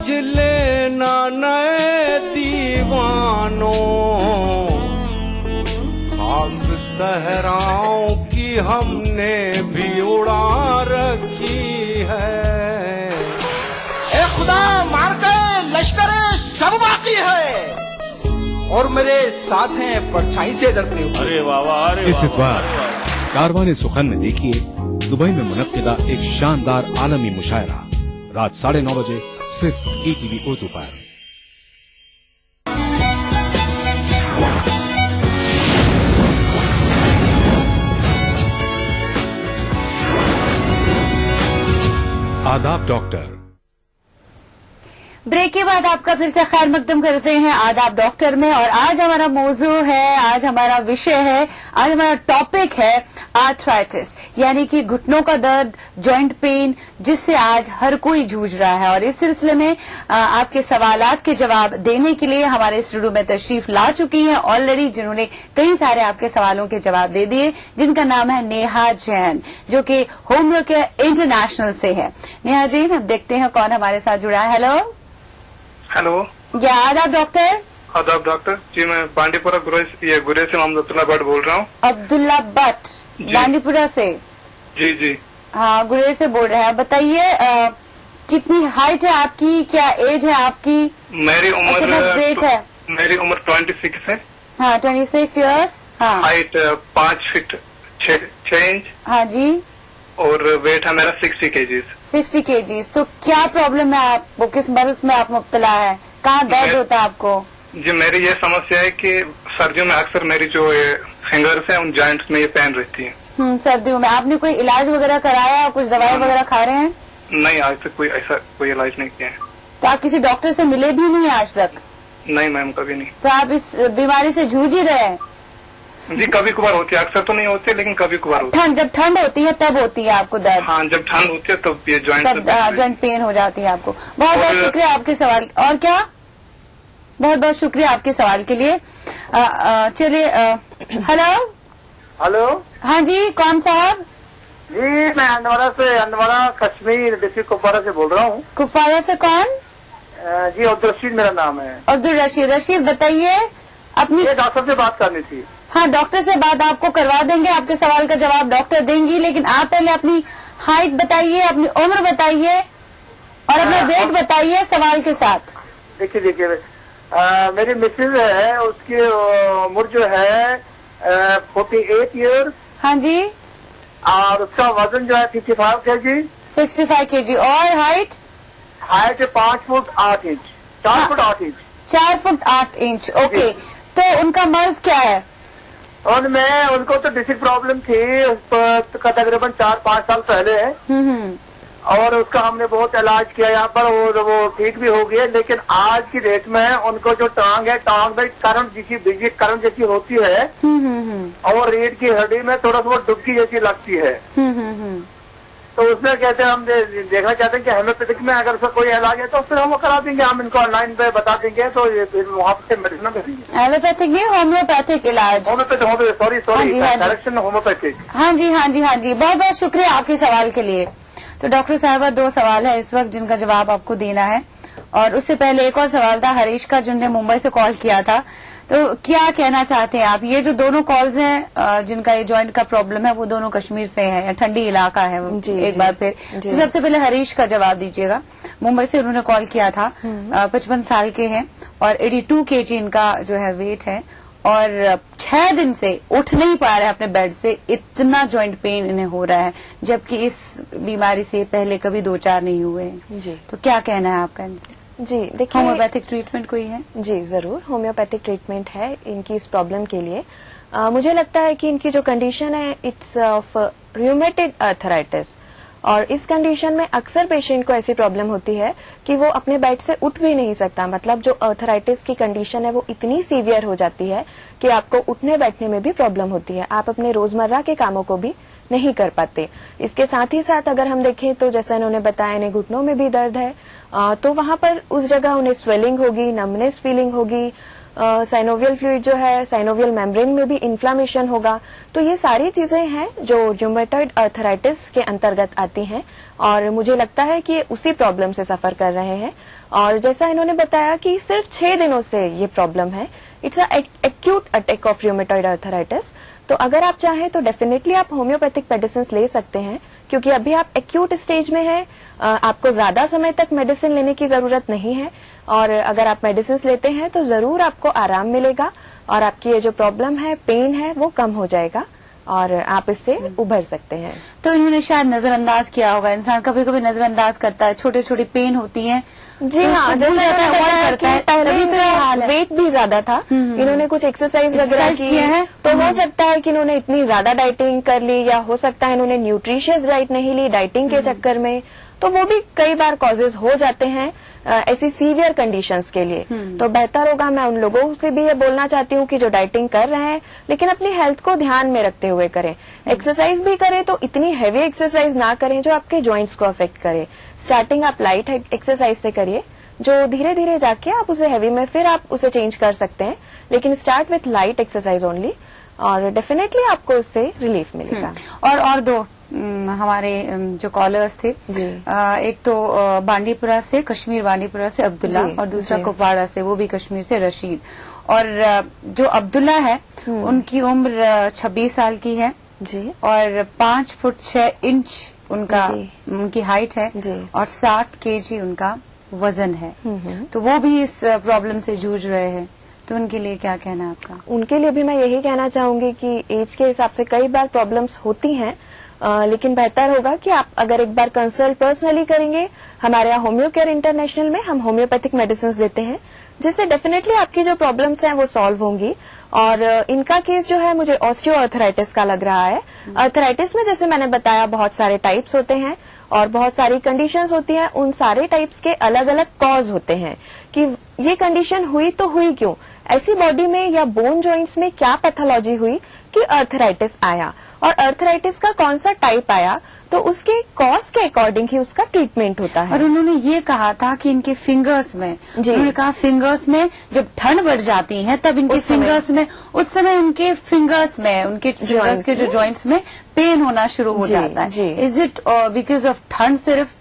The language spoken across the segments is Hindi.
लेना नए दीवानों, खाक सहराओं की हमने भी उड़ा रखी है। ए खुदा, मार के लश्कर सब बाकी है और मेरे साथ हैं परछाई से डरते हुए। अरे वाह, अरे इस इतवार कारवाने सुखन में देखिए दुबई में मुनक्किदा एक शानदार आलमी मुशायरा रात 9:30 बजे सिर्फ ETV उर्दू पर। आदाब डॉक्टर। ब्रेक के बाद आपका फिर से खैर मकदम करते हैं आदाब डॉक्टर में। और आज हमारा मौजू है, आज हमारा विषय है, आज हमारा टॉपिक है आर्थराइटिस, यानी कि घुटनों का दर्द, जॉइंट पेन, जिससे आज हर कोई जूझ रहा है। और इस सिलसिले में आपके सवालात के जवाब देने के लिए हमारे स्टूडियो में तशरीफ ला चुकी हैं ऑलरेडी, जिन्होंने कई सारे आपके सवालों के जवाब दे दिए, जिनका नाम है नेहा जैन, जो कि होम्यो केयर इंटरनेशनल से है। नेहा जी, अब देखते हैं कौन हमारे साथ जुड़ा है। हेलो हेलो, क्या आदाब डॉक्टर? आदाब डॉक्टर जी, मैं बांडीपुरा गुरेज से मोहम्मद अब्दुल्ला भट्ट बोल रहा हूँ। अब्दुल्ला भट्ट, बांडीपुरा से? जी जी। हाँ, गुरेज से बोल रहे हैं। बताइए कितनी हाइट है आपकी, क्या एज है आपकी? मेरी कितना वेट है? मेरी उम्र 26 है। हाँ, 26 इयर्स। हाँ, हाइट 5 फीट 6 इंच हाँ जी। और वेट है मेरा 60 केजीज। 60 केजीज। तो क्या प्रॉब्लम है आपको, किस मर्ज में आप मुब्तला है, कहाँ दर्द होता है आपको? जी, मेरी ये समस्या है कि सर्दियों में अक्सर मेरी जो फिंगर्स है उन जॉइंट्स में ये पेन रहती है। सर्दियों में आपने कोई इलाज वगैरह कराया, कुछ दवाई वगैरह खा रहे हैं? नहीं, आज तक कोई इलाज नहीं किया है। तो आप किसी डॉक्टर से मिले भी नहीं आज तक? नहीं मैम, कभी नहीं। तो आप इस बीमारी से जूझ ही रहे हैं? जी, कभी कभार होती है, अक्सर तो नहीं होती लेकिन कभी कभार होती है। जब ठंड होती है तब होती है आपको दर्द? हाँ, जब ठंड होती है तब ये जॉइंट पेन हो जाती है आपको। बहुत बहुत शुक्रिया आपके सवाल। और क्या, बहुत बहुत शुक्रिया आपके सवाल के लिए। चलिए, हेलो हेलो। हाँ जी, कौन साहब? जी, मैं अनवरा कश्मीर डिस्ट्रिक्ट कुपवारा से बोल रहा हूँ। कुपवारा से कौन? जी, अब्दुल रशीद मेरा नाम है। अब्दुल रशीद। रशीद, बताइए अपनी। ये डॉक्टर से बात करनी थी। हाँ, डॉक्टर से बात आपको करवा देंगे, आपके सवाल का जवाब डॉक्टर देंगी, लेकिन आप पहले अपनी हाइट बताइए, अपनी उम्र बताइए और अपना वेट बताइए सवाल के साथ। देखिए, मेरी मिसेज है, उसकी उम्र जो है 48 ईयर। हाँ जी। और उसका वजन जो है 55 केजी। 65 केजी। और height? Height 5 foot 8 inch. 4 foot 8 inch. 4 foot 8 inch. Okay, तो उनका मर्ज क्या है? और उनको तो डिस्क प्रॉब्लम थी तकरीबन 4-5 साल पहले है। और उसका हमने बहुत इलाज किया यहाँ पर और वो ठीक भी हो गया। लेकिन आज की डेट में उनको जो टांग है, टांग में करंट जैसी होती है और रीढ़ की हड्डी में थोड़ा सा डुबकी जैसी लगती है। तो उसमें कहते हैं, हम देखना चाहते हैं कि होम्योपैथिक में अगर उसका कोई इलाज है तो फिर हम वो करा देंगे, हम इनको ऑनलाइन पे बता देंगे तो ये फिर वहाँ से मेडिसिन भेजेंगे। एलोपैथिक नहीं, होम्योपैथिक इलाज। Sorry direction homeopathic. हाँ जी, हाँ जी, हाँ जी। बहुत बहुत शुक्रिया आपके सवाल के लिए। तो डॉक्टर साहबा, 2 सवाल है इस वक्त जिनका जवाब आपको देना है, और उससे पहले एक और सवाल था हरीश का, जिनने मुंबई से कॉल किया था। तो क्या कहना चाहते हैं आप? ये जो दोनों कॉल्स हैं जिनका ये जॉइंट का प्रॉब्लम है, वो दोनों कश्मीर से हैं, ठंडी इलाका है। एक बार फिर तो सबसे पहले हरीश का जवाब दीजिएगा। मुंबई से उन्होंने कॉल किया था, 55 साल के हैं और 82 केजी इनका जो है वेट है, और 6 दिन से उठ नहीं पा रहे अपने बेड से, इतना जॉइंट पेन इन्हें हो रहा है, जबकि इस बीमारी से पहले कभी 2-4 नहीं हुए हैं। जी, तो क्या कहना है आपका इनसे? जी देखिए, होम्योपैथिक ट्रीटमेंट कोई है? जी जरूर, होम्योपैथिक ट्रीटमेंट है इनकी इस प्रॉब्लम के लिए। मुझे लगता है कि इनकी जो कंडीशन है, इट्स ऑफ रूमेटॉइड आर्थराइटिस, और इस कंडीशन में अक्सर पेशेंट को ऐसी प्रॉब्लम होती है कि वो अपने बेड से उठ भी नहीं सकता। मतलब जो आर्थराइटिस की कंडीशन है वो इतनी सीवियर हो जाती है कि आपको उठने बैठने में भी प्रॉब्लम होती है, आप अपने रोजमर्रा के कामों को भी नहीं कर पाते। इसके साथ ही साथ अगर हम देखें तो जैसा इन्होंने बताया, इन्हें घुटनों में भी दर्द है, तो वहां पर उस जगह उन्हें स्वेलिंग होगी, नमनेस फीलिंग होगी, साइनोवियल फ्लूइड जो है, साइनोवियल मेम्ब्रेन में भी इन्फ्लामेशन होगा। तो ये सारी चीजें हैं जो रूमेटॉइड आर्थराइटिस के अंतर्गत आती हैं, और मुझे लगता है कि ये उसी प्रॉब्लम से सफर कर रहे हैं। और जैसा इन्होंने बताया कि सिर्फ 6 दिनों से ये प्रॉब्लम है, it's acute attack of rheumatoid arthritis. तो अगर आप चाहें तो डेफिनेटली आप होम्योपैथिक मेडिसिन ले सकते हैं, क्योंकि अभी आप एक्यूट स्टेज में हैं, आपको ज्यादा समय तक मेडिसिन लेने की जरूरत नहीं है, और अगर आप मेडिसिन लेते हैं तो जरूर आपको आराम मिलेगा और आपकी ये जो प्रॉब्लम है, पेन है, वो कम हो जाएगा और आप इससे उभर सकते हैं। तो इन्होंने शायद नजरअंदाज किया होगा, इंसान कभी कभी नजरअंदाज करता है, छोटी छोटी पेन होती है। जी तो हाँ, उसको जैसे भूल जाता है, इन्होंने avoid बताया करता है, कि पहले तभी तो ये हाल है। वेट भी ज्यादा था, इन्होंने कुछ एक्सरसाइज वगैरह एक्सरसाइज की किया है। तो हो सकता है कि इन्होंने इतनी ज्यादा डाइटिंग कर ली, या हो सकता है इन्होंने न्यूट्रिशियस डाइट नहीं ली डाइटिंग के चक्कर में, तो वो भी कई बार कॉजेज हो जाते हैं ऐसी सीवियर कंडीशंस के लिए। तो बेहतर होगा, मैं उन लोगों से भी ये बोलना चाहती हूँ कि जो डाइटिंग कर रहे हैं लेकिन अपनी हेल्थ को ध्यान में रखते हुए करें। एक्सरसाइज भी करें तो इतनी हैवी एक्सरसाइज ना करें जो आपके जॉइंट्स को अफेक्ट करे। स्टार्टिंग आप लाइट एक्सरसाइज से करिए, जो धीरे धीरे जाके आप उसे हैवी में फिर आप उसे चेंज कर सकते हैं, लेकिन start with light exercise only, और डेफिनेटली आपको उससे रिलीफ मिलेगा। और दो हमारे जो कॉलर्स थे, एक तो बांडीपुरा से, कश्मीर बांडीपुरा से अब्दुल्ला, और दूसरा कुपवाड़ा से, वो भी कश्मीर से रशीद। और जो अब्दुल्ला है उनकी उम्र 26 साल की है जी, और 5 फुट 6 इंच उनकी हाइट है, और 60 kg उनका वजन है। तो वो भी इस प्रॉब्लम से जूझ रहे हैं, तो उनके लिए क्या कहना है आपका? उनके लिए भी मैं यही कहना चाहूंगी कि एज के हिसाब से कई बार प्रॉब्लम्स होती हैं, लेकिन बेहतर होगा कि आप अगर एक बार कंसल्ट पर्सनली करेंगे, हमारे यहाँ होम्यो केयर इंटरनेशनल में हम होम्योपैथिक मेडिसिन देते हैं, जिससे डेफिनेटली आपकी जो प्रॉब्लम्स हैं वो सॉल्व होंगी। और इनका केस जो है मुझे ऑस्टियोआर्थराइटिस का लग रहा है। आर्थराइटिस में जैसे मैंने बताया बहुत सारे टाइप्स होते हैं और बहुत सारी कंडीशंस होती हैं, उन सारे टाइप्स के अलग अलग कॉज होते हैं कि ये कंडीशन हुई तो हुई क्यों, ऐसी बॉडी में या बोन जॉइंट्स में क्या पैथोलॉजी हुई कि आर्थराइटिस आया, और आर्थराइटिस का कौन सा टाइप आया, तो उसके कॉज के अकॉर्डिंग ही उसका ट्रीटमेंट होता है। और उन्होंने ये कहा था कि इनके फिंगर्स में, उन्होंने कहा फिंगर्स में जब ठंड बढ़ जाती है तब इनके फिंगर्स में, उस समय उनके फिंगर्स में, उनके फिंगर्स के जो जॉइंट्स में पेन होना शुरू हो जाता है। इज इट बिकॉज ऑफ ठंड? सिर्फ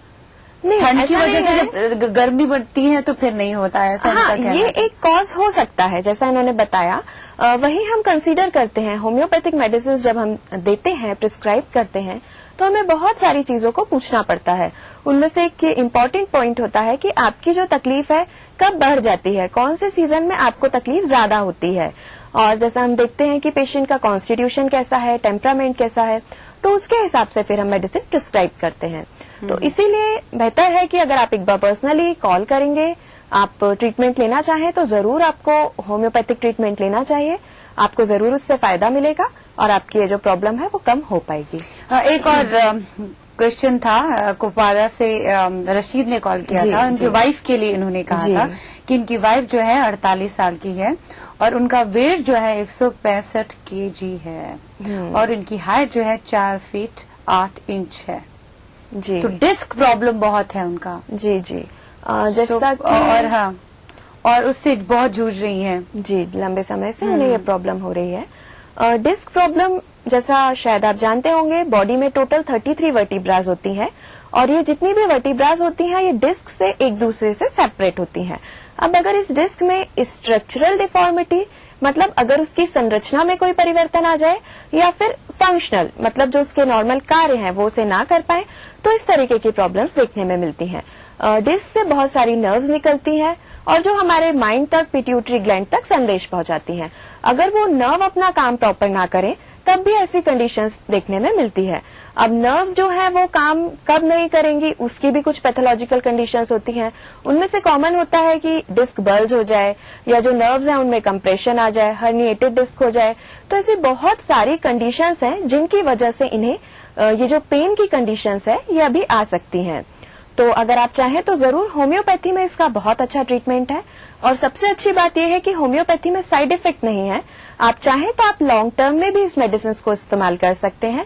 नहीं, ठंड की वजह से जब गर्मी बढ़ती है तो फिर नहीं होता है, ऐसा उनका कहना है। ये एक कॉज हो सकता है, जैसा इन्होंने बताया। वही हम कंसीडर करते हैं होम्योपैथिक मेडिसिन जब हम देते हैं, प्रिस्क्राइब करते हैं, तो हमें बहुत सारी चीजों को पूछना पड़ता है। उनमें से एक इम्पोर्टेंट पॉइंट होता है कि आपकी जो तकलीफ है कब बढ़ जाती है, कौन से सीजन में आपको तकलीफ ज्यादा होती है, और जैसा हम देखते हैं कि पेशेंट का कॉन्स्टिट्यूशन कैसा है, टेम्परामेंट कैसा है, तो उसके हिसाब से फिर हम मेडिसिन प्रिस्क्राइब करते हैं। तो इसीलिए बेहतर है कि अगर आप एक बार पर्सनली कॉल करेंगे, आप ट्रीटमेंट लेना चाहें तो जरूर आपको होम्योपैथिक ट्रीटमेंट लेना चाहिए, आपको जरूर उससे फायदा मिलेगा और आपकी ये जो प्रॉब्लम है वो कम हो पाएगी। एक और क्वेश्चन था, कुपवाड़ा से रशीद ने कॉल किया था, उनकी वाइफ के लिए इन्होंने कहा था कि इनकी वाइफ जो है 48 साल की है और उनका वेट जो है 165 kg है और इनकी हाइट जो है 4 फीट 8 इंच है जी। तो डिस्क प्रॉब्लम बहुत है उनका। जी जी, जैसा कि और उससे बहुत जूझ रही हैं जी, लंबे समय से उन्हें ये प्रॉब्लम हो रही है। डिस्क प्रॉब्लम जैसा शायद आप जानते होंगे, बॉडी में टोटल 33 वर्टिब्राज होती हैं और ये जितनी भी वर्टिब्राज होती हैं ये डिस्क से एक दूसरे से सेपरेट होती हैं। अब अगर इस डिस्क में स्ट्रक्चरल डिफॉर्मिटी, मतलब अगर उसकी संरचना में कोई परिवर्तन आ जाए, या फिर फंक्शनल, मतलब जो उसके नॉर्मल कार्य हैं वो उसे ना कर पाए, तो इस तरीके की प्रॉब्लम्स देखने में मिलती हैं। डिस्क से बहुत सारी नर्व्स निकलती हैं और जो हमारे माइंड तक, पिट्यूटरी ग्लैंड तक संदेश पहुंचाती हैं। अगर वो नर्व अपना काम प्रॉपर ना करें तब भी ऐसी कंडीशंस देखने में मिलती है। अब नर्व्स जो है वो काम कब नहीं करेंगी, उसकी भी कुछ पैथोलॉजिकल कंडीशंस होती हैं। उनमें से कॉमन होता है कि डिस्क बल्ज हो जाए, या जो नर्व्स हैं उनमें कंप्रेशन आ जाए, हर्निएटेड डिस्क हो जाए। तो ऐसी बहुत सारी कंडीशंस हैं जिनकी वजह से इन्हें ये जो पेन की कंडीशंस है ये अभी आ सकती हैं। तो अगर आप चाहें तो जरूर होम्योपैथी में इसका बहुत अच्छा ट्रीटमेंट है, और सबसे अच्छी बात यह है कि होम्योपैथी में साइड इफेक्ट नहीं है। आप चाहें तो आप लॉन्ग टर्म में भी इस मेडिसिन को इस्तेमाल कर सकते हैं।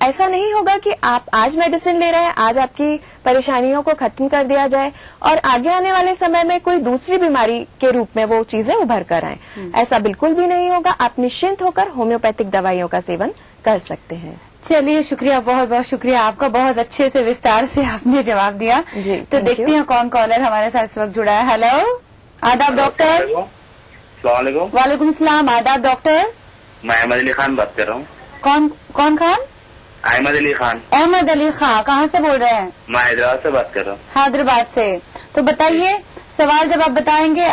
ऐसा नहीं होगा कि आप आज मेडिसिन ले रहे हैं, आज आपकी परेशानियों को खत्म कर दिया जाए और आगे आने वाले समय में कोई दूसरी बीमारी के रूप में वो चीजें उभर कर आए। ऐसा बिल्कुल भी नहीं होगा। आप निश्चिंत होकर होम्योपैथिक दवाइयों का सेवन कर सकते हैं। चलिए, शुक्रिया, बहुत बहुत शुक्रिया आपका, बहुत अच्छे से विस्तार से आपने जवाब दिया। जी, तो thank देखते you. हैं कौन कॉलर हमारे साथ इस वक्त जुड़ा है। हेलो, आदाब डॉक्टर। सलामकुम। वालेकुम सलाम, आदाब डॉक्टर। मैं अहमद अली खान बात कर रहा हूँ। कौन खान? अहमद अली खान। अहमद अली खान, कहाँ से बोल रहे हैं? मैं हैदराबाद से बात कर रहा हूँ। हैदराबाद से। तो बताइए, सवाल जब आप बताएंगे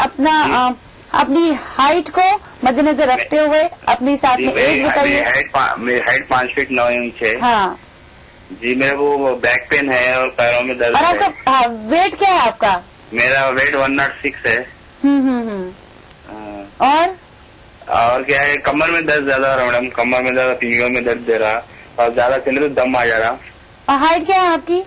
अपनी हाइट को मद्देनजर रखते हुए अपनी साथ में एज बताइए। मेरी हाइट 5 फीट 9 इंच है। हाँ जी, मेरे को बैक पेन है और पैरों में दर्द और है। आपका वेट क्या है आपका? मेरा वेट 106 है। और क्या है, कमर में दर्द ज्यादा हो रहा है मैडम, कमर में दर्द, पीढ़ियों में दर्द दे रहा और ज्यादा चले तो दम आ जा रहा। और हाइट क्या है आपकी?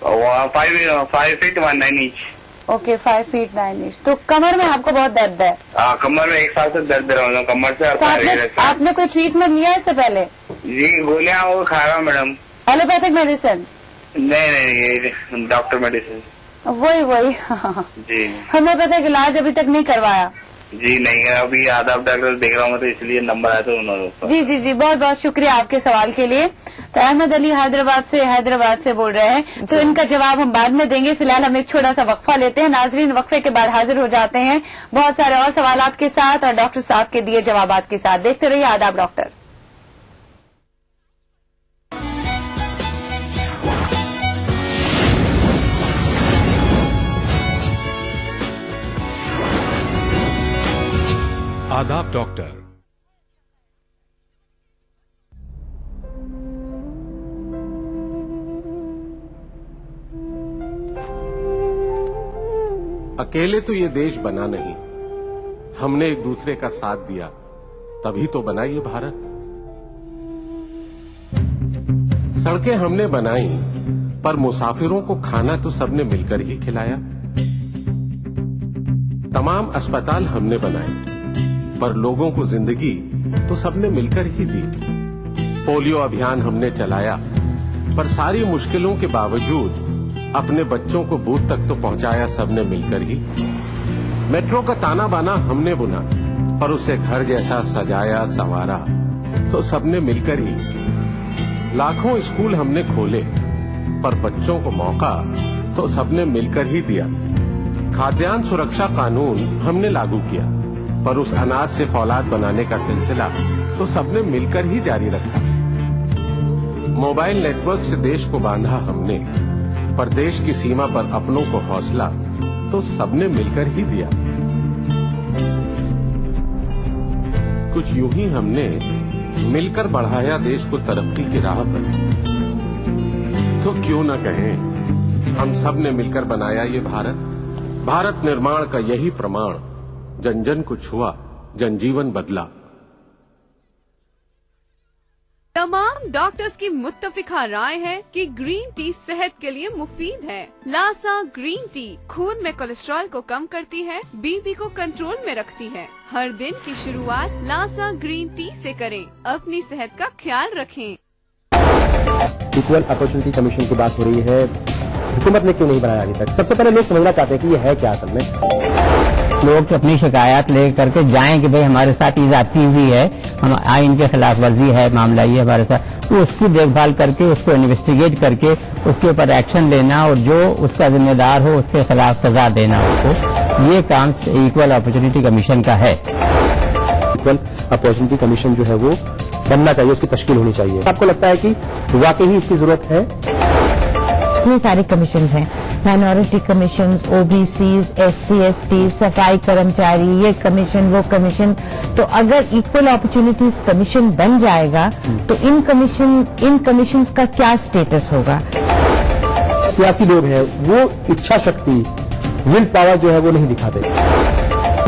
5 feet 19 inch. Okay, 5 feet 9 inch. तो कमर में आपको बहुत दर्द है? कमर में 1 साल से दर्द दे रहा हूँ, कमर से। और तो आपने कोई ट्रीटमेंट लिया है इससे पहले? जी, गोलियां वो खा रहा हूँ मैडम। Allopathic medicine? नहीं, ये डॉक्टर मेडिसिन। वही जी। होम्योपैथिक इलाज अभी तक नहीं करवाया? जी नहीं, अभी आदाब डॉक्टर देख रहा हूँ तो इसलिए नंबर आया तो उन्होंने। जी, बहुत बहुत शुक्रिया आपके सवाल के लिए। तो अहमद अली हैदराबाद से बोल रहे हैं, तो इनका जवाब हम बाद में देंगे। फिलहाल हम एक छोटा सा वक्फा लेते हैं। नाजरीन, वक्फे के बाद हाजिर हो जाते हैं बहुत सारे और सवालात के साथ और डॉक्टर साहब के दिए जवाबात के साथ। देखते रहिए आदाब डॉक्टर। आदाब डॉक्टर। अकेले तो ये देश बना नहीं, हमने एक दूसरे का साथ दिया, तभी तो बना ये भारत। सड़कें हमने बनाई, पर मुसाफिरों को खाना तो सबने मिलकर ही खिलाया। तमाम अस्पताल हमने बनाए, पर लोगों को जिंदगी तो सबने मिलकर ही दी। पोलियो अभियान हमने चलाया, पर सारी मुश्किलों के बावजूद अपने बच्चों को बूथ तक तो पहुंचाया सबने मिलकर ही। मेट्रो का ताना बाना हमने बुना, पर उसे घर जैसा सजाया संवारा तो सबने मिलकर ही। लाखों स्कूल हमने खोले, पर बच्चों को मौका तो सबने मिलकर ही दिया। खाद्यान्न सुरक्षा कानून हमने लागू किया, पर उस अनाज से फौलाद बनाने का सिलसिला तो सबने मिलकर ही जारी रखा। मोबाइल नेटवर्क से देश को बांधा हमने, पर देश की सीमा पर अपनों को हौसला तो सबने मिलकर ही दिया। कुछ यूं ही हमने मिलकर बढ़ाया देश को तरक्की की राह पर। तो क्यों न कहें, हम सब ने मिलकर बनाया ये भारत निर्माण का यही प्रमाण। जन जन को छुआ, जनजीवन बदला। तमाम डॉक्टर्स की मुत्तफिका राय है कि ग्रीन टी सेहत के लिए मुफीद है। लासा ग्रीन टी खून में कोलेस्ट्रॉल को कम करती है, बीपी को कंट्रोल में रखती है। हर दिन की शुरुआत लासा ग्रीन टी से करें, अपनी सेहत का ख्याल रखें। इक्वल अपॉर्चुनिटी कमीशन की बात हो रही है, हुकूमत ने क्यों नहीं बनाया अभी तक? सबसे पहले लोग समझना चाहते हैं कि ये है क्या असल में। लोग अपनी शिकायत लेकर के जाएं कि भाई हमारे साथ ये जाती हुई है, हम आइन के खिलाफ वर्जी है, मामला ये हमारे साथ, तो उसकी देखभाल करके उसको इन्वेस्टिगेट करके उसके ऊपर एक्शन लेना और जो उसका जिम्मेदार हो उसके खिलाफ सजा देना उसको, ये काम इक्वल अपॉर्चुनिटी कमीशन का है। इक्वल अपॉर्चुनिटी कमीशन जो है वो बनना चाहिए, उसकी तश्कील होनी चाहिए। आपको लगता है कि वाकई इसकी जरूरत है? इतने सारे कमीशन हैं, minority commission, OBCs, SC ST, सफाई कर्मचारी, ये कमीशन वो कमीशन। तो अगर इक्वल अपॉर्चुनिटीज कमीशन बन जाएगा तो इन कमीशन का क्या स्टेटस होगा? सियासी लोग हैं वो इच्छा शक्ति, विल पावर जो है वो नहीं दिखाते।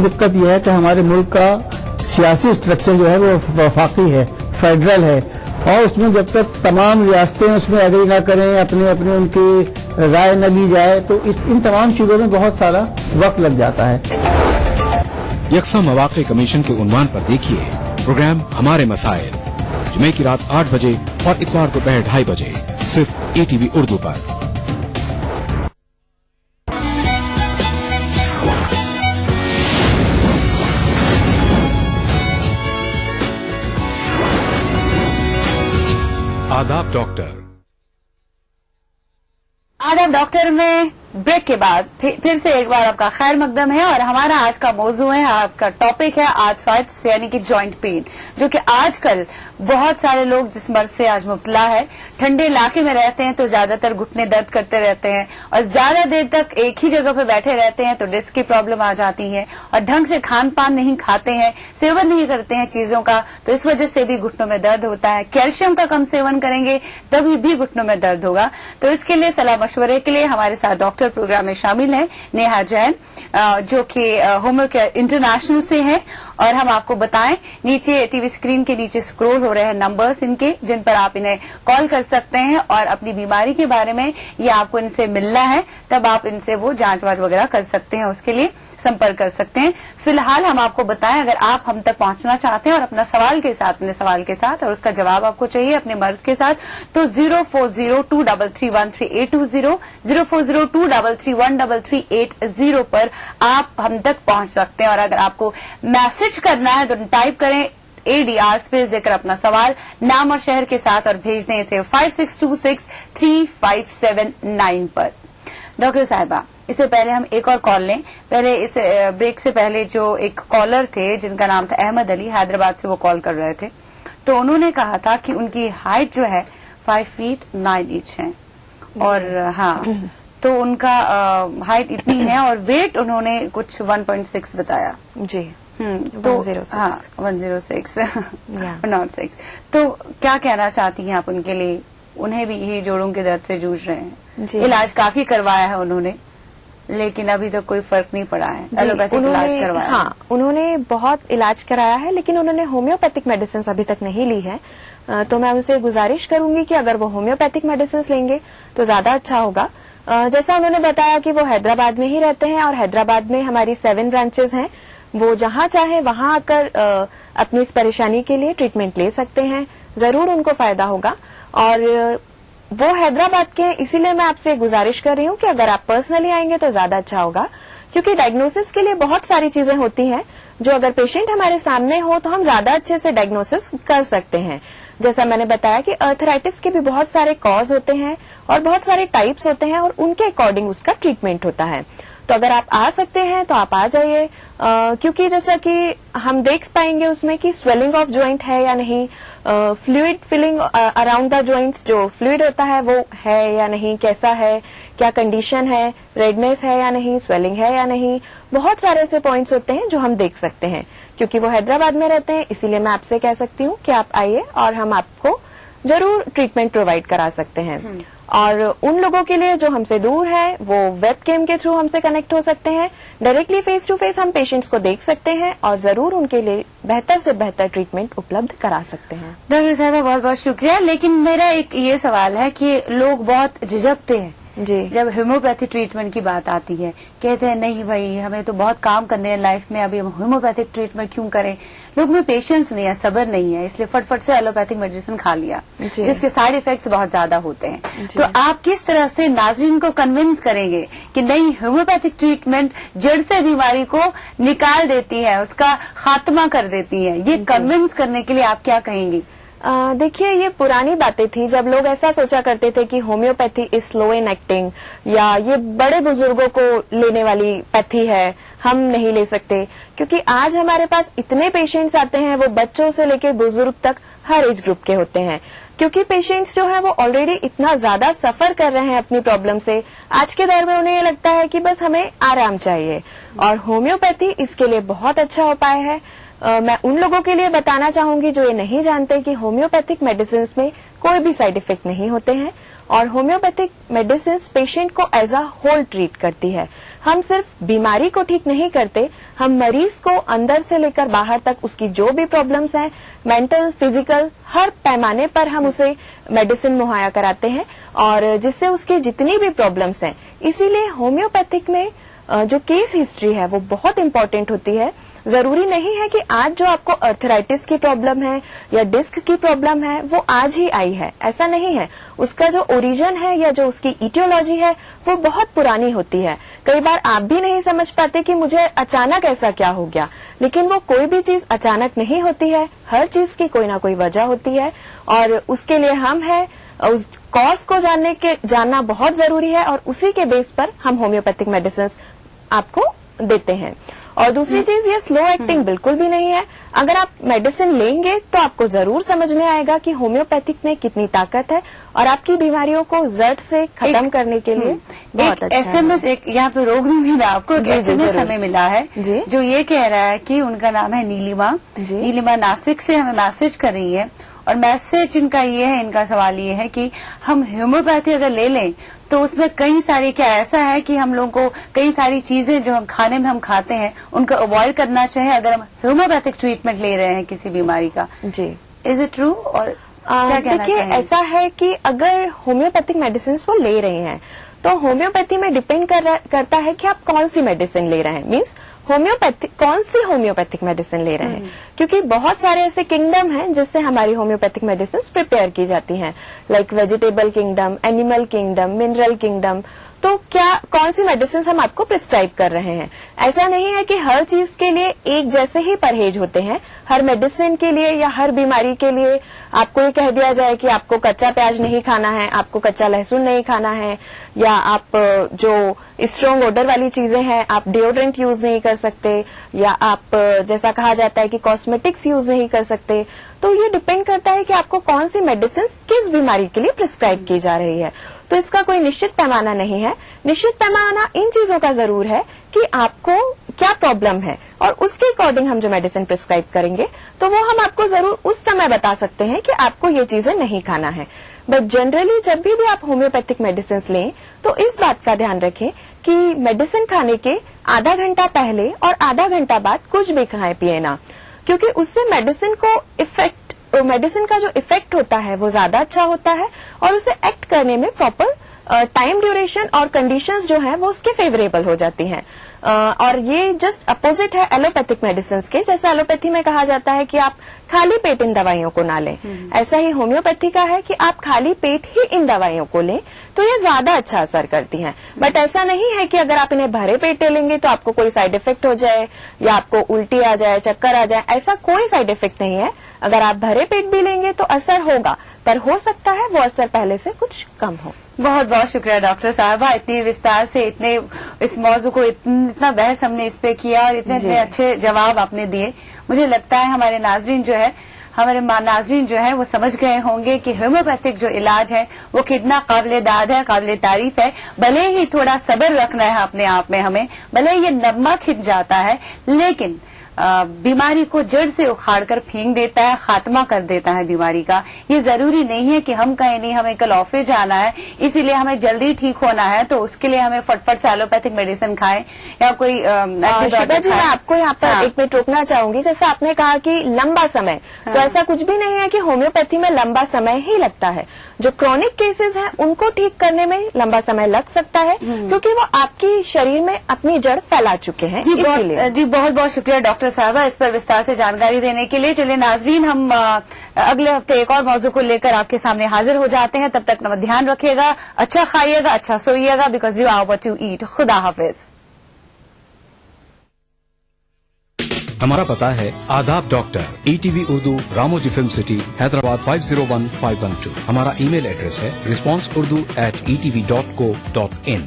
दिक्कत यह है कि हमारे मुल्क का सियासी स्ट्रक्चर जो है वो वफाकी है, फेडरल है, और उसमें जब तक तमाम रियासतें उसमें एग्री ना करें, अपनी उनकी राय न ली जाए, तो इन तमाम चीजों में बहुत सारा वक्त लग जाता है। यकसा मौक़े कमीशन के उन्वान पर देखिए प्रोग्राम हमारे मसाइल, जुमे की रात 8 बजे और इतवार दोपहर 2:30 बजे, सिर्फ ATV उर्दू पर। आदाब डॉक्टर। आदाब डॉक्टर में ब्रेक के बाद फिर से एक बार आपका खैर मकदम है और हमारा आज का मौजू है, आपका टॉपिक है आर्थराइटिस यानी कि जॉइंट पेन, जो कि आजकल बहुत सारे लोग जिस मर्ज से आज मुब्तला है। ठंडे इलाके में रहते हैं तो ज्यादातर घुटने दर्द करते रहते हैं और ज्यादा देर तक एक ही जगह पर बैठे रहते हैं तो डिस्क की प्रॉब्लम आ जाती है और ढंग से खान पान नहीं खाते हैं, सेवन नहीं करते हैं चीजों का, तो इस वजह से भी घुटनों में दर्द होता है। कैल्शियम का कम सेवन करेंगे तभी भी घुटनों में दर्द होगा। तो इसके लिए सलाह मशवरे के लिए हमारे साथ डॉक्टर प्रोग्राम में शामिल है नेहा जैन, जो कि होम्योकेयर इंटरनेशनल से है। और हम आपको बताएं, नीचे टीवी स्क्रीन के नीचे स्क्रॉल हो रहे हैं नंबर्स इनके, जिन पर आप इन्हें कॉल कर सकते हैं और अपनी बीमारी के बारे में या आपको इनसे मिलना है तब आप इनसे वो जांच वाच वगैरह कर सकते हैं, उसके लिए संपर्क कर सकते हैं। फिलहाल हम आपको बताएं, अगर आप हम तक पहुंचना चाहते हैं और अपना सवाल के साथ, अपने सवाल के साथ और उसका जवाब आपको चाहिए अपने मर्ज के साथ, तो 04023313820 04023313380 पर आप हम तक पहुंच सकते हैं। और अगर आपको मैसेज करना है तो टाइप करें ADR स्पेस देकर अपना सवाल, नाम और शहर के साथ और भेज दें इसे 56263579 पर। डॉक्टर साहिबा, इससे पहले हम एक और कॉल लें। पहले इस ब्रेक से पहले जो एक कॉलर थे जिनका नाम था अहमद अली, हैदराबाद से वो कॉल कर रहे थे, तो उन्होंने कहा था कि उनकी हाइट जो है 5 फीट 9 इंच है और हाँ, तो उनका हाइट इतनी है और वेट उन्होंने कुछ 1.6 बताया जी। तो 106 हाँ 106 नॉट 6। तो क्या कहना चाहती हैं आप उनके लिए? उन्हें भी यही जोड़ों के दर्द से जूझ रहे हैं, इलाज काफी करवाया है उन्होंने लेकिन अभी तक कोई फर्क नहीं पड़ा है। एलोपैथिक इलाज करवाया, हाँ उन्होंने बहुत इलाज कराया है लेकिन उन्होंने होम्योपैथिक मेडिसिन अभी तक नहीं ली है। तो मैं उनसे गुजारिश करूंगी कि अगर वो होम्योपैथिक मेडिसिन लेंगे तो ज्यादा अच्छा होगा। जैसा उन्होंने बताया कि वो हैदराबाद में ही रहते हैं और हैदराबाद में हमारी 7 ब्रांचेस हैं, वो जहां चाहे वहां आकर अपनी इस परेशानी के लिए ट्रीटमेंट ले सकते हैं, जरूर उनको फायदा होगा। और वो हैदराबाद के, इसीलिए मैं आपसे गुजारिश कर रही हूँ कि अगर आप पर्सनली आएंगे तो ज्यादा अच्छा होगा, क्योंकि डायग्नोसिस के लिए बहुत सारी चीजें होती हैं जो अगर पेशेंट हमारे सामने हो तो हम ज्यादा अच्छे से डायग्नोसिस कर सकते हैं। जैसा मैंने बताया कि आर्थराइटिस के भी बहुत सारे कॉज होते हैं और बहुत सारे टाइप्स होते हैं और उनके अकॉर्डिंग उसका ट्रीटमेंट होता है। तो अगर आप आ सकते हैं तो आप आ जाइए, क्योंकि जैसा कि हम देख पाएंगे उसमें कि स्वेलिंग ऑफ जॉइंट है या नहीं, fluid filling around the joints, जो फ्लूइड होता है वो है या नहीं, कैसा है, क्या कंडीशन है, रेडनेस है या नहीं, स्वेलिंग है या नहीं, बहुत सारे ऐसे पॉइंट्स होते हैं जो हम देख सकते हैं। क्योंकि वो हैदराबाद में रहते हैं इसीलिए मैं आपसे कह सकती हूँ कि आप आइए और हम आपको जरूर ट्रीटमेंट प्रोवाइड करा सकते हैं। और उन लोगों के लिए जो हमसे दूर है वो वेबकैम के थ्रू हमसे कनेक्ट हो सकते हैं, डायरेक्टली फेस टू फेस हम पेशेंट्स को देख सकते हैं और जरूर उनके लिए बेहतर से बेहतर ट्रीटमेंट उपलब्ध करा सकते हैं। डॉक्टर साहबा बहुत बहुत शुक्रिया। लेकिन मेरा एक ये सवाल है कि लोग बहुत झिझकते हैं जी जब होम्योपैथी ट्रीटमेंट की बात आती है, कहते हैं नहीं भाई हमें तो बहुत काम करने हैं लाइफ में, अभी हम होम्योपैथिक ट्रीटमेंट क्यों करें। लोग में पेशेंस नहीं है, सब्र नहीं है, इसलिए फटफट से एलोपैथिक मेडिसिन खा लिया जिसके साइड इफेक्ट्स बहुत ज्यादा होते हैं। तो आप किस तरह से नाजरीन को कन्विंस करेंगे कि नहीं, होम्योपैथिक ट्रीटमेंट जड़ से बीमारी को निकाल देती है, उसका खात्मा कर देती है, ये कन्विंस करने के लिए आप क्या कहेंगी? देखिए, ये पुरानी बातें थी जब लोग ऐसा सोचा करते थे कि homeopathy is slow in acting, या ये बड़े बुजुर्गों को लेने वाली पैथी है, हम नहीं ले सकते। क्योंकि आज हमारे पास इतने पेशेंट्स आते हैं, वो बच्चों से लेकर बुजुर्ग तक हर एज ग्रुप के होते हैं, क्योंकि पेशेंट्स जो है वो ऑलरेडी इतना ज्यादा सफर कर रहे हैं अपनी प्रॉब्लम से। आज के दौर में उन्हें ये लगता है कि बस हमें आराम चाहिए, और होम्योपैथी इसके लिए बहुत अच्छा उपाय है। मैं उन लोगों के लिए बताना चाहूंगी जो ये नहीं जानते कि होम्योपैथिक मेडिसिन में कोई भी साइड इफेक्ट नहीं होते हैं, और होम्योपैथिक मेडिसिन पेशेंट को एज अ होल ट्रीट करती है। हम सिर्फ बीमारी को ठीक नहीं करते, हम मरीज को अंदर से लेकर बाहर तक उसकी जो भी प्रॉब्लम्स हैं, मेंटल, फिजिकल, हर पैमाने पर हम उसे मेडिसिन मुहैया कराते हैं, और जिससे उसकी जितनी भी प्रॉब्लम्स हैं। इसीलिए होम्योपैथिक में जो केस हिस्ट्री है वो बहुत इंपॉर्टेंट होती है। जरूरी नहीं है कि आज जो आपको अर्थराइटिस की प्रॉब्लम है या डिस्क की प्रॉब्लम है वो आज ही आई है, ऐसा नहीं है। उसका जो ओरिजिन है या जो उसकी इटियोलॉजी है वो बहुत पुरानी होती है। कई बार आप भी नहीं समझ पाते कि मुझे अचानक ऐसा क्या हो गया, लेकिन वो कोई भी चीज अचानक नहीं होती है, हर चीज की कोई ना कोई वजह होती है और उसके लिए हम है उस कॉज को जानना बहुत जरूरी है और उसी के बेस पर हम होम्योपैथिक मेडिसिन आपको देते हैं। और दूसरी चीज, ये स्लो एक्टिंग बिल्कुल भी नहीं है। अगर आप मेडिसिन लेंगे तो आपको जरूर समझ में आएगा कि होम्योपैथिक में कितनी ताकत है और आपकी बीमारियों को जड़ से खत्म करने के लिए बहुत अच्छा SMS एक यहाँ पे रोक दूंगी मैं आपको। SMS हमें मिला है जो ये कह रहा है कि उनका नाम है नीलिमा। नीलिमा नासिक से हमें मैसेज कर रही है और मैसेज इनका ये है, इनका सवाल ये है कि हम होम्योपैथी अगर ले लें तो उसमें कई सारी, क्या ऐसा है कि हम लोगों को कई सारी चीजें जो खाने में हम खाते हैं उनको अवॉइड करना चाहिए अगर हम होम्योपैथिक ट्रीटमेंट ले रहे हैं किसी बीमारी का? जी, इज इट ट्रू? और क्या कहना देखिए, ऐसा है कि अगर होम्योपैथिक मेडिसिन वो ले रहे हैं तो होम्योपैथी में डिपेंड करता है कि आप कौन सी मेडिसिन ले रहे हैं, मीन्स कौन सी होम्योपैथिक मेडिसिन ले रहे हैं। क्योंकि बहुत सारे ऐसे किंगडम हैं जिससे हमारी होम्योपैथिक मेडिसिन प्रिपेयर की जाती हैं, like vegetable kingdom, animal kingdom, mineral kingdom. तो क्या कौन सी मेडिसिन हम आपको प्रिस्क्राइब कर रहे हैं? ऐसा नहीं है कि हर चीज के लिए एक जैसे ही परहेज होते हैं। हर मेडिसिन के लिए या हर बीमारी के लिए आपको ये कह दिया जाए कि आपको कच्चा प्याज नहीं खाना है, आपको कच्चा लहसुन नहीं खाना है, या आप जो स्ट्रॉन्ग ओडर वाली चीजें हैं आप डिओड्रेंट यूज नहीं कर सकते, या आप जैसा कहा जाता है कि कॉस्मेटिक्स यूज नहीं कर सकते। तो ये डिपेंड करता है कि आपको कौन सी मेडिसिन किस बीमारी के लिए प्रिस्क्राइब की जा रही है। तो इसका कोई निश्चित पैमाना नहीं है। निश्चित पैमाना इन चीजों का जरूर है कि आपको क्या प्रॉब्लम है और उसके अकॉर्डिंग हम जो मेडिसिन प्रिस्क्राइब करेंगे तो वो हम आपको जरूर उस समय बता सकते हैं कि आपको ये चीजें नहीं खाना है। बट जनरली जब भी आप होम्योपैथिक मेडिसिन लें तो इस बात का ध्यान रखें कि मेडिसिन खाने के आधा घंटा पहले और आधा घंटा बाद कुछ भी खाएं पिए ना, क्योंकि उससे मेडिसिन का जो इफेक्ट होता है वो ज्यादा अच्छा होता है और उसे एक्ट करने में प्रॉपर टाइम ड्यूरेशन और कंडीशंस जो हैं वो उसके फेवरेबल हो जाती हैं। और ये जस्ट अपोजिट है एलोपैथिक मेडिसिन के। जैसे एलोपैथी में कहा जाता है कि आप खाली पेट इन दवाइयों को ना लें, ऐसा ही होम्योपैथी का है कि आप खाली पेट ही इन दवाइयों को लें तो ये ज्यादा अच्छा असर करती हैं। बट ऐसा नहीं है कि अगर आप इन्हें भरे पेटे लेंगे तो आपको कोई साइड इफेक्ट हो जाए या आपको उल्टी आ जाए, चक्कर आ जाए, ऐसा कोई साइड इफेक्ट नहीं है। अगर आप भरे पेट भी लेंगे तो असर होगा, पर हो सकता है वो असर पहले से कुछ कम हो। बहुत बहुत शुक्रिया डॉक्टर साहबा, इतने विस्तार से इतने इस मौजू को इतना बहस हमने इस पे किया और इतने अच्छे जवाब आपने दिए। मुझे लगता है हमारे नाजरीन जो है वो समझ गए होंगे कि होम्योपैथिक जो इलाज है वो कितना काबिल दाद है, काबिल तारीफ है। भले ही थोड़ा सब्र रखना है अपने आप में हमें, भले ही ये नगमा खिंच जाता है, लेकिन बीमारी को जड़ से उखाड़ कर फेंक देता है, खात्मा कर देता है बीमारी का। ये जरूरी नहीं है कि हम कहें नहीं हमें कल ऑफिस जाना है इसीलिए हमें जल्दी ठीक होना है तो उसके लिए हमें फटफट से एलोपैथिक मेडिसिन खाएं या कोई शिवा जी, मैं आपको यहाँ पर एक मिनट रोकना चाहूंगी। जैसे आपने कहा कि लंबा समय, तो ऐसा कुछ भी नहीं है कि होम्योपैथी में लंबा समय ही लगता है। जो क्रॉनिक केसेस हैं उनको ठीक करने में लंबा समय लग सकता है क्योंकि वो आपकी शरीर में अपनी जड़ फैला चुके हैं। जी बहुत बहुत शुक्रिया डॉक्टर साहबा इस पर विस्तार से जानकारी देने के लिए। चलिए नाजरीन, हम अगले हफ्ते एक और मौजू को लेकर आपके सामने हाजिर हो जाते हैं। तब तक ध्यान रखिएगा, अच्छा खाइएगा, अच्छा सोइएगा, because you are what you eat. खुदा हाफिज। हमारा पता है आदाब डॉक्टर, ETV उर्दू, रामोजी फिल्म सिटी, हैदराबाद 501512। हमारा ईमेल एड्रेस है responseurdu@etv.co.in।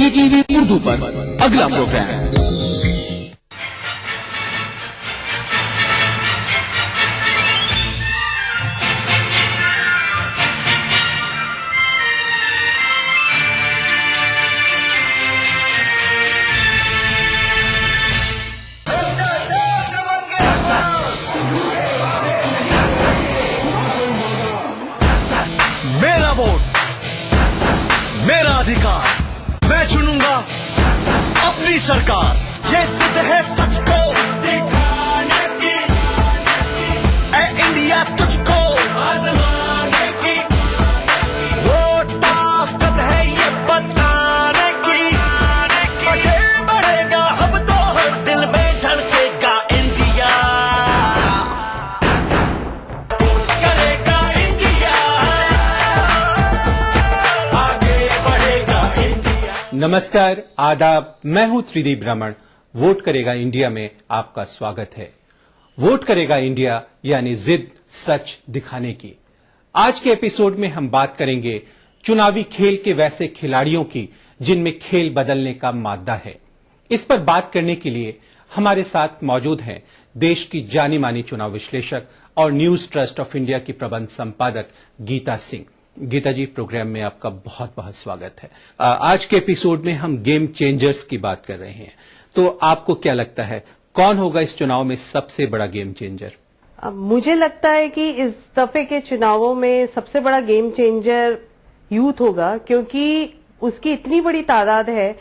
ईटीवी उर्दू पर अगला प्रोग्राम। मेरा वोट, मेरा अधिकार, मैं चुनूंगा अपनी सरकार। ये सिद्ध है सच को दिखाने की, ऐ इंडिया तुझको आजमाने की। वोट ताकत है ये बताने की, आगे बढ़ेगा अब तो हर दिल में धड़केगा इंडिया। वोट करेगा इंडिया, आगे बढ़ेगा इंडिया। नमस्कार, आदाब, मैं हूं त्रिदीप रमन। वोट करेगा इंडिया में आपका स्वागत है। वोट करेगा इंडिया यानी जिद सच दिखाने की। आज के एपिसोड में हम बात करेंगे चुनावी खेल के वैसे खिलाड़ियों की जिनमें खेल बदलने का मादा है। इस पर बात करने के लिए हमारे साथ मौजूद हैं देश की जानी मानी चुनाव विश्लेषक और न्यूज ट्रस्ट ऑफ इंडिया की प्रबंध संपादक गीता सिंह। गीता जी, प्रोग्राम में आपका बहुत बहुत स्वागत है। आज के एपिसोड में हम गेम चेंजर्स की बात कर रहे हैं, तो आपको क्या लगता है कौन होगा इस चुनाव में सबसे बड़ा गेम चेंजर? मुझे लगता है कि इस दफे के चुनावों में सबसे बड़ा गेम चेंजर यूथ होगा, क्योंकि उसकी इतनी बड़ी तादाद है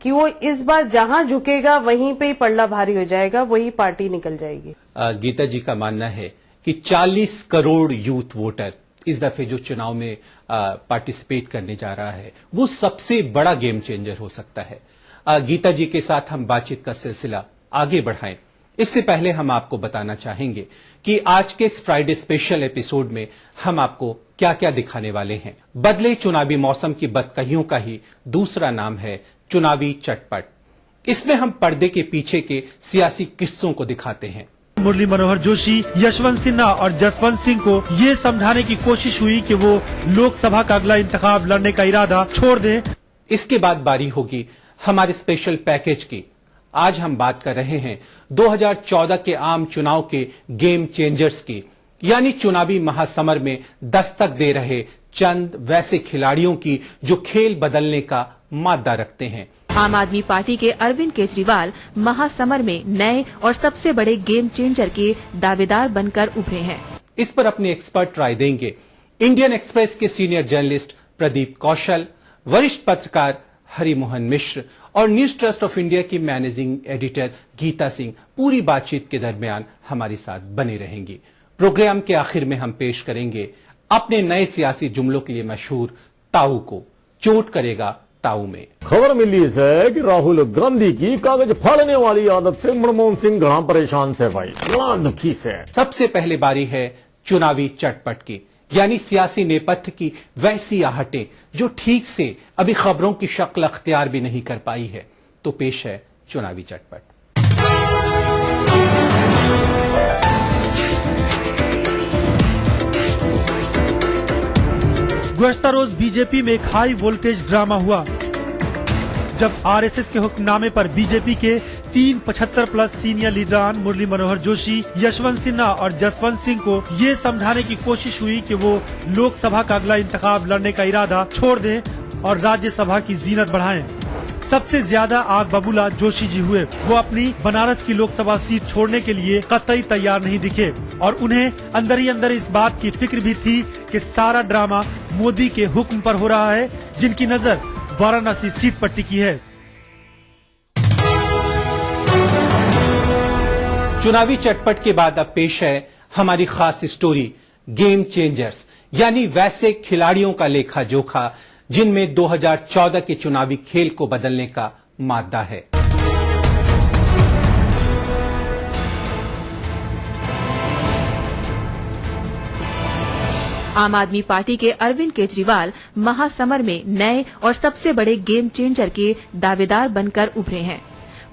कि वो इस बार जहां झुकेगा वहीं पे ही पल्ला भारी हो जाएगा, वही पार्टी निकल जाएगी। गीता जी का मानना है कि 40 करोड़ यूथ वोटर इस दफे जो चुनाव में पार्टिसिपेट करने जा रहा है वो सबसे बड़ा गेम चेंजर हो सकता है। गीता जी के साथ हम बातचीत का सिलसिला आगे बढ़ाएं, इससे पहले हम आपको बताना चाहेंगे कि आज के इस फ्राइडे स्पेशल एपिसोड में हम आपको क्या क्या दिखाने वाले हैं। बदले चुनावी मौसम की बदकहियों का ही दूसरा नाम है चुनावी चटपट। इसमें हम पर्दे के पीछे के सियासी किस्सों को दिखाते हैं। मुरली मनोहर जोशी, यशवंत सिन्हा और जसवंत सिंह को ये समझाने की कोशिश हुई कि वो लोकसभा का अगला इंतखाब लड़ने का इरादा छोड़ दें। इसके बाद बारी होगी हमारे स्पेशल पैकेज की। आज हम बात कर रहे हैं 2014 के आम चुनाव के गेम चेंजर्स की, यानी चुनावी महासमर में दस्तक दे रहे चंद वैसे खिलाड़ियों की जो खेल बदलने का मादा रखते हैं। आम आदमी पार्टी के अरविंद केजरीवाल महासमर में नए और सबसे बड़े गेम चेंजर के दावेदार बनकर उभरे हैं। इस पर अपनी एक्सपर्ट राय देंगे इंडियन एक्सप्रेस के सीनियर जर्नलिस्ट प्रदीप कौशल, वरिष्ठ पत्रकार हरिमोहन मिश्र और न्यूज ट्रस्ट ऑफ इंडिया की मैनेजिंग एडिटर गीता सिंह। पूरी बातचीत के दरमियान हमारे साथ बने रहेंगी। प्रोग्राम के आखिर में हम पेश करेंगे अपने नए सियासी जुमलों के लिए मशहूर ताऊ को। चोट करेगा ताऊ में। खबर मिली है कि राहुल गांधी की कागज फाड़ने वाली आदत से मनमोहन सिंह घना परेशान से भाई, बड़ा दुखी से। सबसे पहले बारी है चुनावी चटपट की, यानी सियासी नेपथ्य की वैसी आहटें जो ठीक से अभी खबरों की शक्ल अख्तियार भी नहीं कर पाई है। तो पेश है चुनावी चटपट। गुज़श्ता रोज बीजेपी में एक हाई वोल्टेज ड्रामा हुआ जब आरएसएस के हुक्मनामे पर बीजेपी के 375+ सीनियर लीडरान मुरली मनोहर जोशी, यशवंत सिन्हा और जसवंत सिंह को ये समझाने की कोशिश हुई कि वो लोकसभा का अगला इंतखाब लड़ने का इरादा छोड़ दें और राज्यसभा की जीनत बढ़ाएं। सबसे ज्यादा आग बबूला जोशी जी हुए। वो अपनी बनारस की लोकसभा सीट छोड़ने के लिए कतई तैयार नहीं दिखे और उन्हें अंदर ही अंदर इस बात की फिक्र भी थी कि सारा ड्रामा मोदी के हुक्म पर हो रहा है, जिनकी नजर वाराणसी सीट पर टिकी है। चुनावी चटपट के बाद अब पेश है हमारी खास स्टोरी गेम चेंजर्स, यानी वैसे खिलाड़ियों का लेखा जोखा जिनमें 2014 के चुनावी खेल को बदलने का मादा है। आम आदमी पार्टी के अरविंद केजरीवाल महासमर में नए और सबसे बड़े गेम चेंजर के दावेदार बनकर उभरे हैं।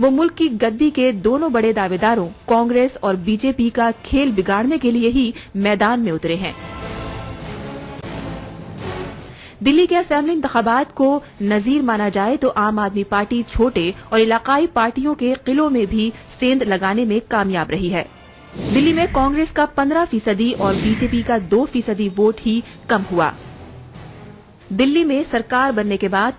वो मुल्क की गद्दी के दोनों बड़े दावेदारों कांग्रेस और बीजेपी का खेल बिगाड़ने के लिए ही मैदान में उतरे हैं। दिल्ली के असेंबली इंतखाबात को नजीर माना जाए तो आम आदमी पार्टी छोटे और इलाकाई पार्टियों के किलों में भी सेंध लगाने में कामयाब रही है। दिल्ली में कांग्रेस का 15% और बीजेपी का 2% वोट ही कम हुआ। दिल्ली में सरकार बनने के बाद